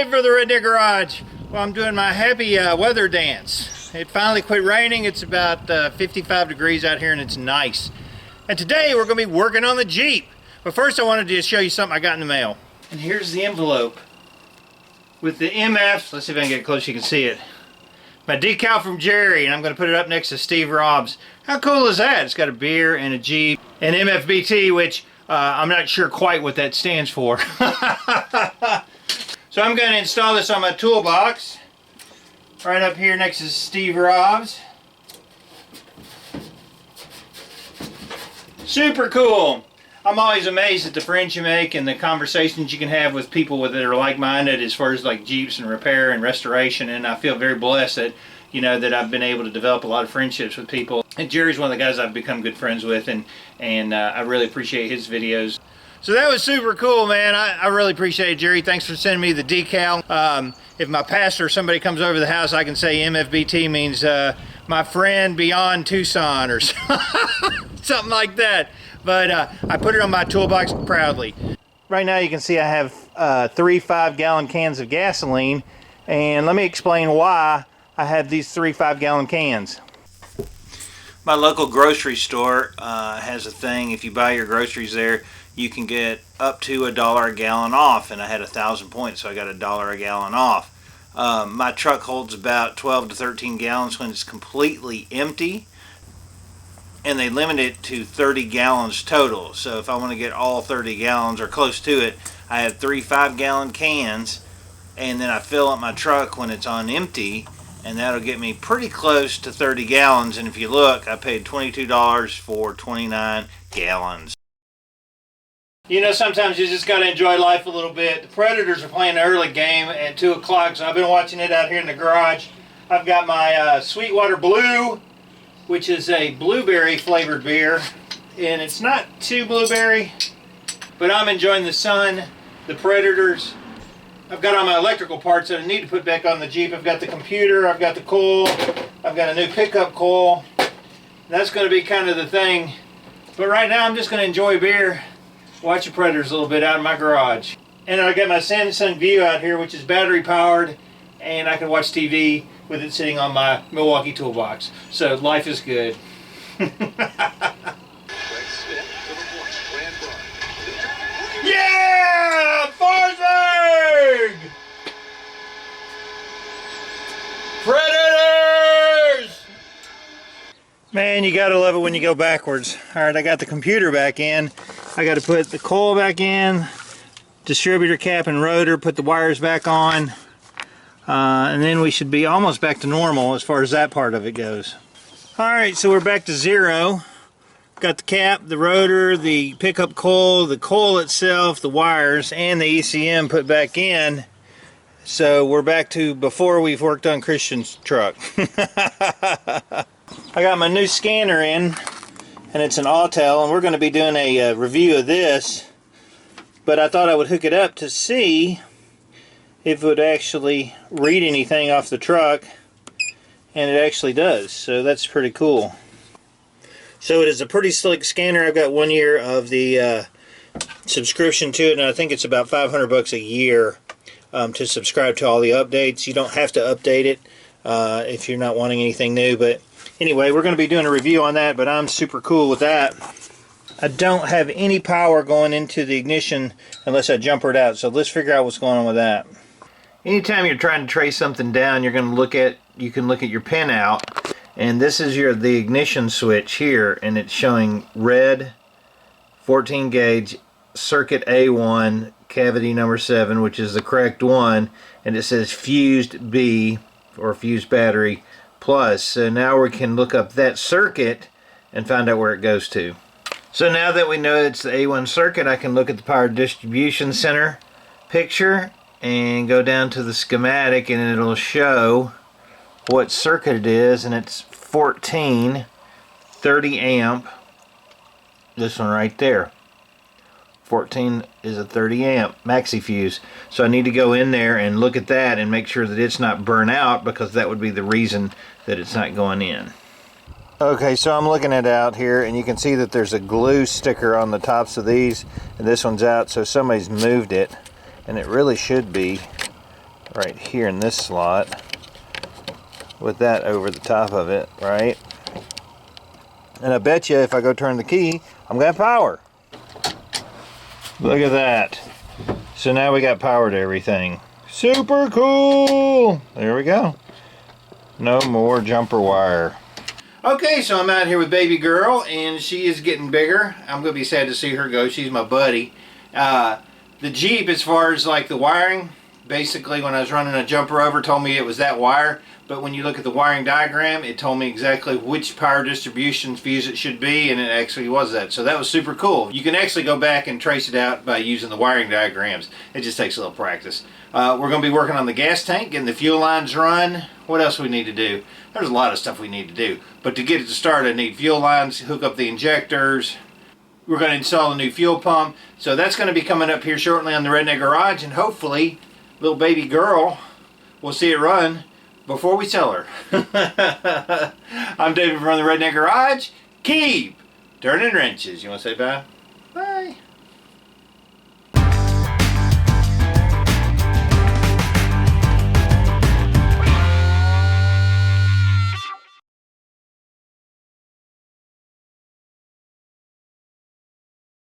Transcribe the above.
it for the Redneck Garage. Well, I'm doing my happy weather dance. It finally quit raining. It's about 55 degrees out here and it's nice. And today we're going to be working on the Jeep. But first I wanted to show you something I got in the mail. And here's the envelope with the MFs. Let's see if I can get close so you can see it. My decal from Jerry, and I'm going to put it up next to Steve Rob's. How cool is that? It's got a beer and a Jeep and MFBT, which I'm not sure quite what that stands for. So I'm going to install this on my toolbox right up here next to Steve Rob's. Super cool. I'm always amazed at the friends you make and the conversations you can have with people that are like-minded as far as like Jeeps and repair and restoration, and I feel very blessed that, you know, that I've been able to develop a lot of friendships with people. And Jerry's one of the guys I've become good friends with, and I really appreciate his videos. So that was super cool, man. I really appreciate it, Jerry. Thanks for sending me the decal. If my pastor or somebody comes over the house, I can say MFBT means my friend beyond Tucson or something like that. But I put it on my toolbox proudly. Right now you can see I have 3 5-gallon cans of gasoline, and let me explain why I have these 3 5-gallon cans. My local grocery store has a thing. If you buy your groceries there, you can get up to $1 a gallon off, and I had 1,000 points, so I got $1 a gallon off. My truck holds about 12 to 13 gallons when it's completely empty, and they limit it to 30 gallons total. So if I want to get all 30 gallons or close to it, I have 3 5-gallon cans, and then I fill up my truck when it's on empty, and that'll get me pretty close to 30 gallons. And if you look, I paid $22 for 29 gallons. You know, sometimes you just got to enjoy life a little bit. The Predators are playing an early game at 2 o'clock, so I've been watching it out here in the garage. I've got my Sweetwater Blue, which is a blueberry flavored beer, and it's not too blueberry, but I'm enjoying the sun, the Predators. I've got all my electrical parts that I need to put back on the Jeep. I've got the computer, I've got the coil, I've got a new pickup coil. That's going to be kind of the thing. But right now I'm just going to enjoy beer, watch the Predators a little bit out in my garage. And I got my Samsung View out here, which is battery powered, and I can watch TV with it sitting on my Milwaukee toolbox. So life is good. Yeah! Forsberg! Predators! Man, you gotta love it when you go backwards. Alright, I got the computer back in. I gotta put the coil back in, distributor cap and rotor, put the wires back on. And then we should be almost back to normal as far as that part of it goes. Alright, so we're back to zero. Got the cap, the rotor, the pickup coil, the coil itself, the wires, and the ECM put back in. So we're back to before we've worked on Christian's truck. I got my new scanner in, and it's an autel, and we're going to be doing a review of this. But I thought I would hook it up to see if it would actually read anything off the truck, and it actually does, so that's pretty cool. So it is a pretty slick scanner. I've got 1 year of the subscription to it, and I think it's about $500 a year to subscribe to all the updates. You don't have to update it if you're not wanting anything new, but anyway, we're going to be doing a review on that, but I'm super cool with that. I don't have any power going into the ignition unless I jumper it out, so let's figure out what's going on with that. Anytime you're trying to trace something down, you can look at your pinout, and this is the ignition switch here, and it's showing red 14 gauge circuit A1 cavity number 7, which is the correct one, and it says fused B or fused battery plus. So now we can look up that circuit and find out where it goes to. So now that we know it's the A1 circuit, I can look at the power distribution center picture and go down to the schematic, and it'll show what circuit it is, and it's 14 30 amp, this one right there. 14 is a 30 amp maxi fuse, so I need to go in there and look at that and make sure that it's not burnt out, because that would be the reason that it's not going in. Okay, so I'm looking at it out here, and you can see that there's a glue sticker on the tops of these, and this one's out, so somebody's moved it, and it really should be right here in this slot with that over the top of it, right? And I bet you if I go turn the key, I'm gonna have power. Look at that. So now we got power to everything. Super cool. There we go. No more jumper wire. Okay, so I'm out here with baby girl, and she is getting bigger. I'm gonna be sad to see her go. She's my buddy. The Jeep, as far as like the wiring, basically when I was running a jumper over, told me it was that wire. But when you look at the wiring diagram, it told me exactly which power distribution fuse it should be, and it actually was that. So that was super cool. You can actually go back and trace it out by using the wiring diagrams. It just takes a little practice. We're going to be working on the gas tank, getting the fuel lines run. What else we need to do? There's a lot of stuff we need to do. But to get it to start, I need fuel lines, hook up the injectors. We're going to install a new fuel pump. So that's going to be coming up here shortly on the Redneck Garage, and hopefully little baby girl will see it run before we sell her. I'm David from the Redneck Garage. Keep turning wrenches. You want to say bye?